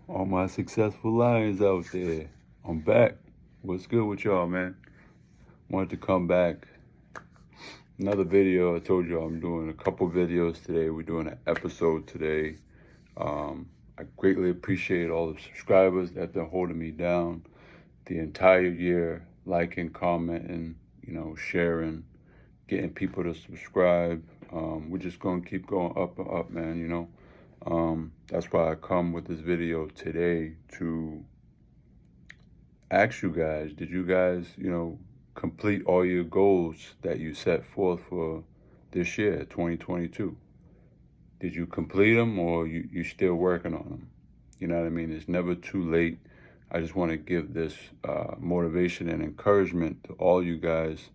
All my successful lions out there. I'm back. What's good with y'all, man? Wanted to come back. Another video. I told y'all I'm doing a couple videos today. We're doing an episode today. I greatly appreciate all the subscribers that have been holding me down the entire year, liking, commenting, sharing, getting people to subscribe. We're just going to keep going up and up, man, That's why I come with this video today to ask you guys, did you guys, complete all your goals that you set forth for this year, 2022? Did you complete them, or you still working on them? You know what I mean? It's never too late. I just want to give this motivation and encouragement to all you guys.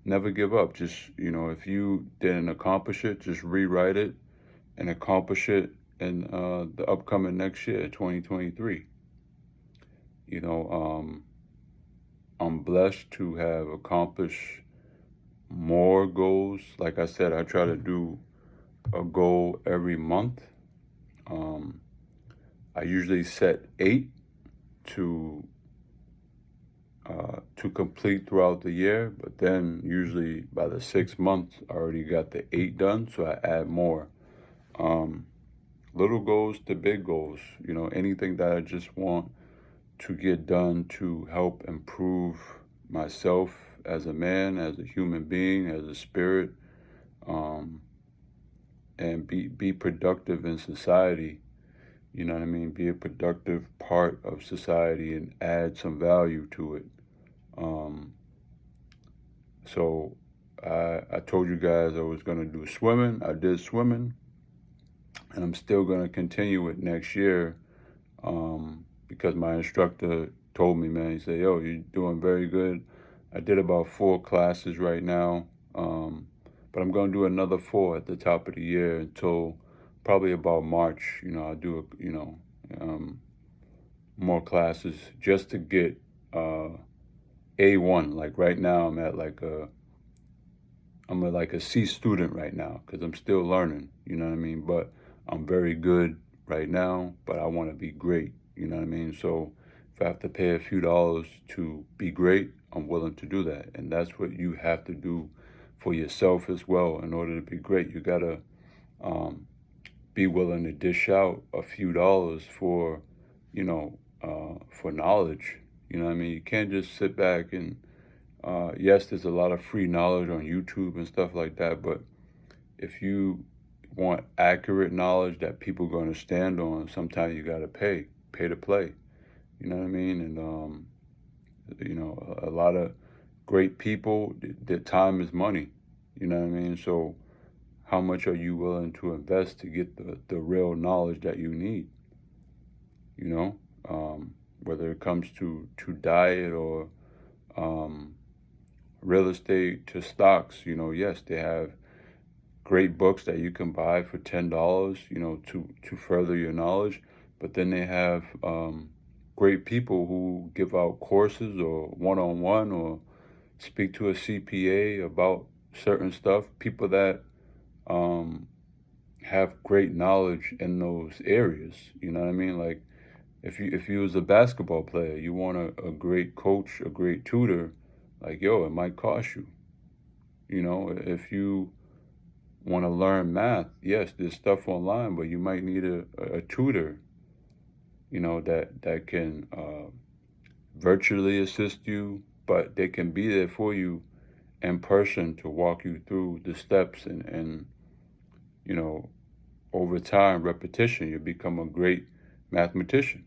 Never give up. Just, if you didn't accomplish it, just rewrite it and accomplish it in the upcoming next year, 2023. I'm blessed to have accomplished more goals. Like I said, I try to do a goal every month. I usually set 8 to complete throughout the year, but then usually by the 6th month, I already got the 8 done, so I add more. Little goals to big goals, anything that I just want to get done to help improve myself as a man, as a human being, as a spirit, and be productive in society. You know what I mean? Be a productive part of society and add some value to it. So I told you guys I was going to do swimming. I did swimming, and I'm still going to continue it next year because my instructor told me, man, he said, yo, you're doing very good. I did about 4 classes right now, but I'm going to do another 4 at the top of the year until probably about March. I'll do, more classes just to get A1. Like right now, I'm at like a C student right now because I'm still learning, you know what I mean? But I'm very good right now, but I want to be great, you know what I mean? So if I have to pay a few dollars to be great, I'm willing to do that. And that's what you have to do for yourself as well in order to be great. You got to be willing to dish out a few dollars for, for knowledge. You know what I mean? You can't just sit back and, yes, there's a lot of free knowledge on YouTube and stuff like that, but if you want accurate knowledge that people are going to stand on, sometimes you got to pay to play. You know what I mean? And, a lot of great people, their time is money. You know what I mean? So how much are you willing to invest to get the real knowledge that you need? Whether it comes to diet or real estate to stocks, yes, they have great books that you can buy for $10, to further your knowledge. But then they have great people who give out courses or one-on-one or speak to a CPA about certain stuff. People that have great knowledge in those areas. You know what I mean? Like if you was a basketball player, you want a great coach, a great tutor, like, yo, it might cost you. If you want to learn math, yes, there's stuff online, but you might need a tutor, that can virtually assist you, but they can be there for you in person to walk you through the steps and over time, repetition, you become a great mathematician.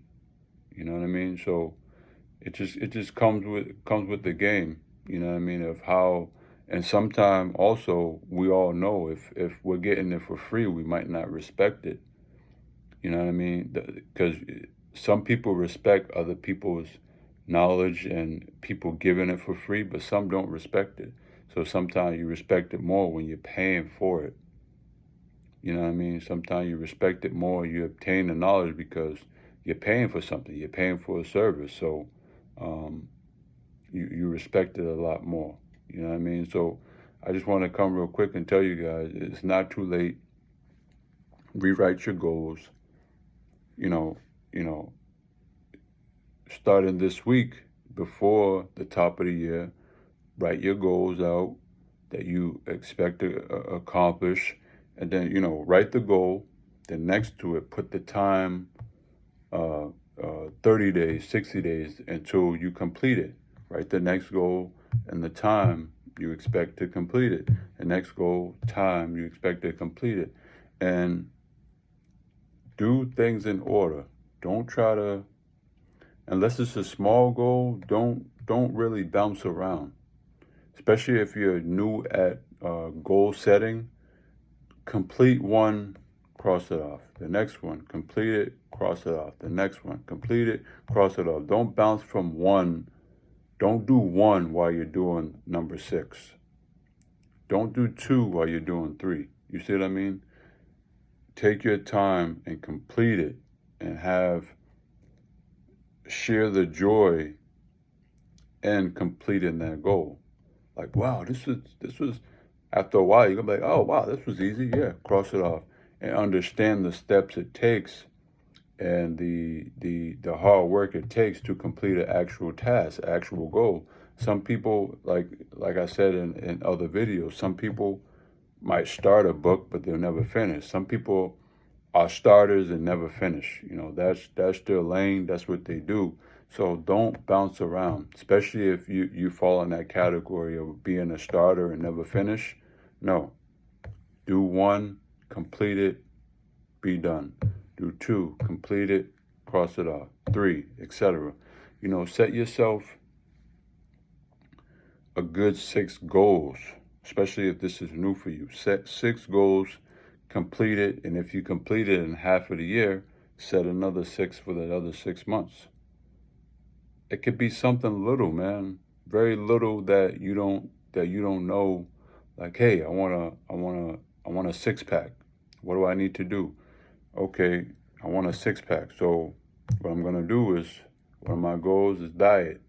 You know what I mean? So it just comes with the game. You know what I mean? Of how, and sometimes also we all know if we're getting it for free, we might not respect it. You know what I mean? Because some people respect other people's knowledge and people giving it for free, but some don't respect it. So sometimes you respect it more when you're paying for it. You know what I mean? Sometimes you respect it more, you obtain the knowledge because you're paying for something, you're paying for a service. So you respect it a lot more. You know what I mean? So I just want to come real quick and tell you guys, it's not too late. Rewrite your goals. starting this week, before the top of the year, write your goals out that you expect to accomplish, and then, write the goal. Then next to it, put the time, 30 days, 60 days until you complete it. Write the next goal and the time you expect to complete it. The next goal, time you expect to complete it. And do things in order. Don't try to, unless it's a small goal, don't really bounce around. Especially if you're new at goal setting. Complete one, cross it off. The next one, complete it, cross it off. The next one, complete it, cross it off. Don't bounce from one. Don't do one while you're doing number 6. Don't do 2 while you're doing 3. You see what I mean? Take your time and complete it, and share the joy in completing that goal. Like, wow, this was, after a while, you're going to be like, oh, wow, this was easy. Yeah, cross it off. And understand the steps it takes and the hard work it takes to complete an actual task, actual goal. Some people, like I said in other videos, some people might start a book, but they'll never finish. Some people are starters and never finish. That's their lane. That's what they do. So don't bounce around, especially if you fall in that category of being a starter and never finish. No. Do 1, complete it, be done. Do 2, complete it, cross it off. 3, etc. Set yourself a good 6 goals, especially if this is new for you. Set 6 goals, complete it, and if you complete it in half of the year, set another 6 for the other 6 months. It could be something little, man, very little that you don't know. Like, hey, I want a 6-pack. What do I need to do? Okay, I want a 6-pack. So what I'm gonna do is, one of my goals is diet.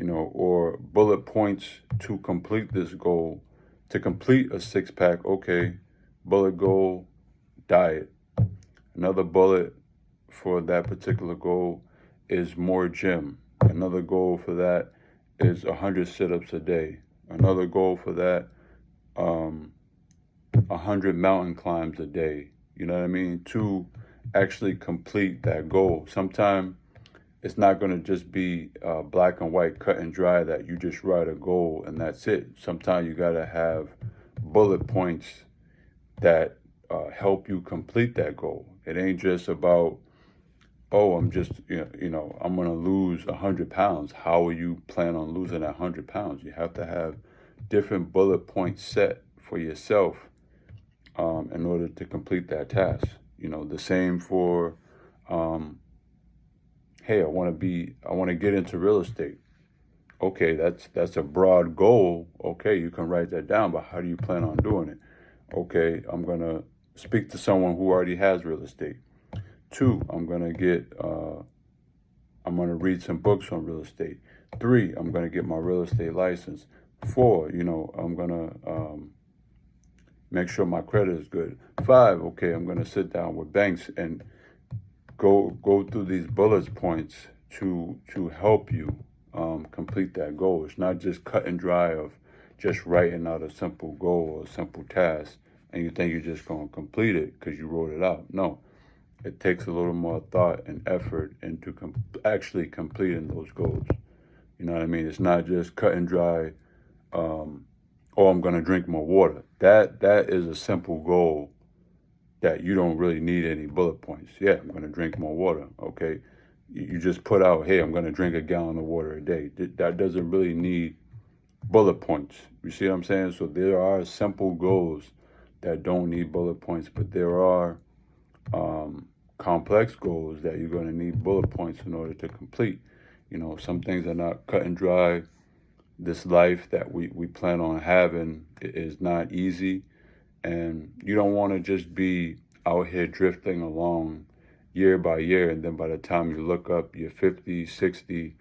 Or bullet points to complete this goal. To complete a 6-pack, okay, bullet goal, diet. Another bullet for that particular goal is more gym. Another goal for that is 100 sit-ups a day. Another goal for that, 100 mountain climbs a day. You know what I mean? To actually complete that goal. Sometimes it's not going to just be black and white, cut and dry, that you just write a goal and that's it. Sometimes you got to have bullet points that help you complete that goal. It ain't just about, oh, I'm just, I'm going to lose 100 pounds. How are you plan on losing that 100 pounds? You have to have different bullet points set for yourself in order to complete that task. The same for, hey, I want to get into real estate. Okay, that's a broad goal. Okay, you can write that down, but how do you plan on doing it? Okay, I'm going to speak to someone who already has real estate. 2, I'm going to read some books on real estate. 3, I'm going to get my real estate license. 4, I'm going to make sure my credit is good. 5, okay, I'm going to sit down with banks and go through these bullet points to help you complete that goal. It's not just cut and dry of just writing out a simple goal or a simple task and you think you're just going to complete it because you wrote it out. No, it takes a little more thought and effort into actually completing those goals. You know what I mean? It's not just cut and dry, oh, I'm going to drink more water. That is a simple goal that you don't really need any bullet points. Yeah, I'm going to drink more water, okay? You just put out, hey, I'm going to drink a gallon of water a day. That doesn't really need bullet points. You see what I'm saying? So there are simple goals that don't need bullet points, but there are complex goals that you're going to need bullet points in order to complete. Some things are not cut and dry. This life that we plan on having is not easy. And you don't want to just be out here drifting along year by year. And then by the time you look up, you're 50, 60,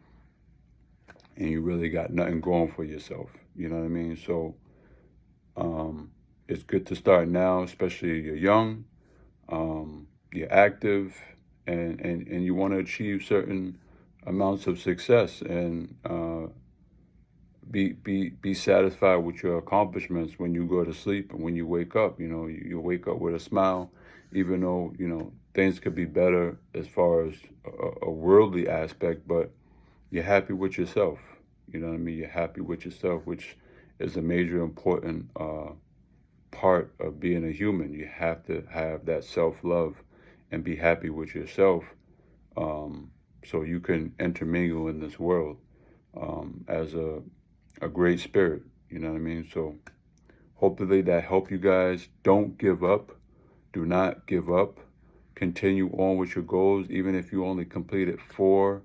and you really got nothing going for yourself. You know what I mean? So it's good to start now, especially if you're young, you're active, and you want to achieve certain amounts of success, and be satisfied with your accomplishments when you go to sleep and when you wake up. You wake up with a smile, even though things could be better as far as a worldly aspect, but you're happy with yourself. You know what I mean? You're happy with yourself, which is a major important part of being a human. You have to have that self-love and be happy with yourself, so you can intermingle in this world as a great spirit. You know what I mean? So hopefully that helped you guys. Don't give up. Do not give up. Continue on with your goals, even if you only completed 4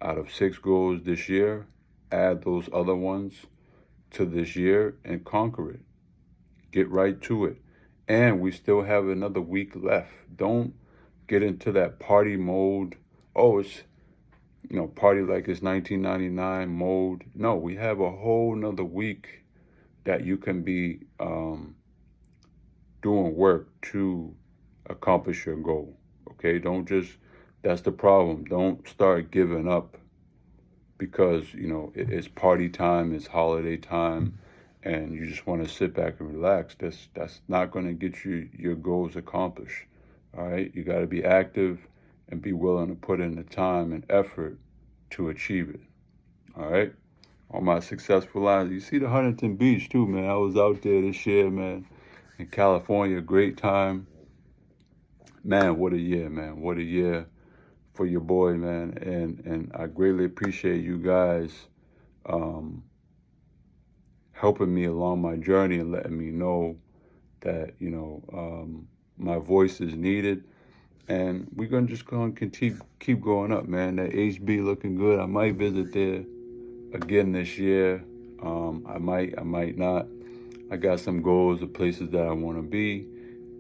out of 6 goals this year. Add those other ones to this year and conquer it. Get right to it. And we still have another week left. Don't get into that party mode. Oh, it's, party like it's 1999 mode. No, we have a whole nother week that you can be doing work to accomplish your goal. Okay, that's the problem. Don't start giving up because, it's party time, it's holiday time, and you just want to sit back and relax. That's not going to get you your goals accomplished. All right, you got to be active and be willing to put in the time and effort to achieve it. All right, all my successful lines. You see the Huntington Beach too, man. I was out there this year, man, in California. Great time, man. What a year, man. What a year for your boy, man. And I greatly appreciate you guys helping me along my journey and letting me know that my voice is needed. And we're gonna just go and keep going up, man. That HB looking good. I might visit there again this year. I might not. I got some goals of places that I want to be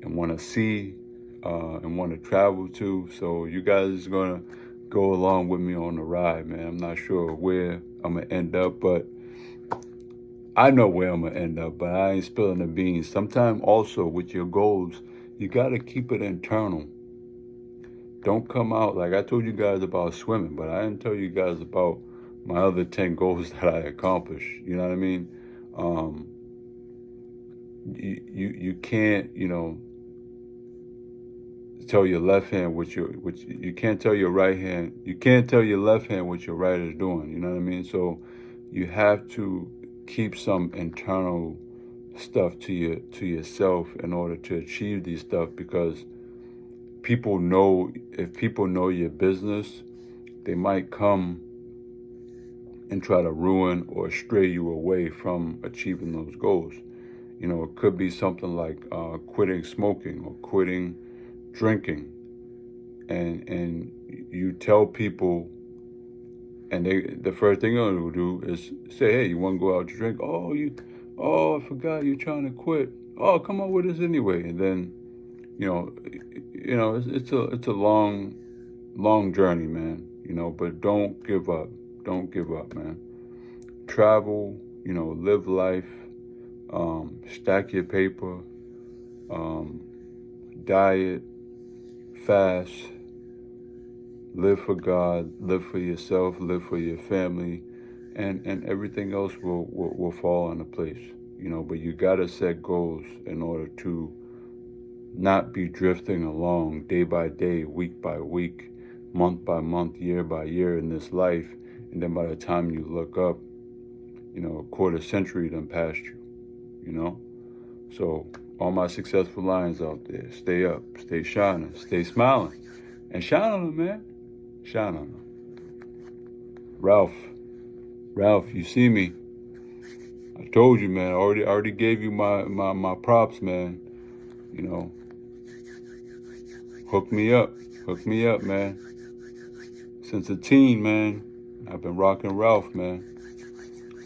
and want to see and want to travel to. So you guys is gonna go along with me on the ride, man. I'm not sure where I'm gonna end up, but I know where I'm gonna end up. But I ain't spilling the beans. Sometimes also with your goals, you gotta keep it internal. Don't come out, like I told you guys about swimming, but I didn't tell you guys about my other 10 goals that I accomplished. You know what I mean? You can't, tell your left hand you can't tell your right hand, you can't tell your left hand what your right is doing. You know what I mean? So you have to keep some internal stuff to yourself in order to achieve these stuff, because if people know your business, they might come and try to ruin or stray you away from achieving those goals. It could be something like quitting smoking or quitting drinking, and you tell people, and the first thing they're gonna do is say, "Hey, you want to go out to drink? Oh, I forgot you're trying to quit. Oh, come on with us anyway." And then, it's a long journey, man. But don't give up. Don't give up, man. Travel, live life, stack your paper, diet, fast, live for God, live for yourself, live for your family, and everything else will fall into place. But you gotta set goals in order to not be drifting along day by day, week by week, month by month, year by year in this life. And then by the time you look up, a quarter century done passed you, So all my successful lions out there, stay up, stay shining, stay smiling. And shine on them, man. Shine on them. Ralph, you see me. I told you, man. I already gave you my props, man. Hook me up, man. Since a teen, man, I've been rocking Ralph, man.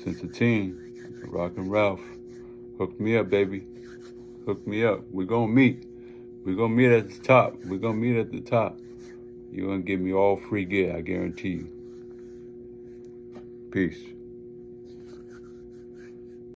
Since a teen, I've been rocking Ralph. Hook me up, baby. Hook me up. We're gonna meet. We're gonna meet at the top. We're gonna meet at the top. You're gonna give me all free gear, I guarantee you. Peace.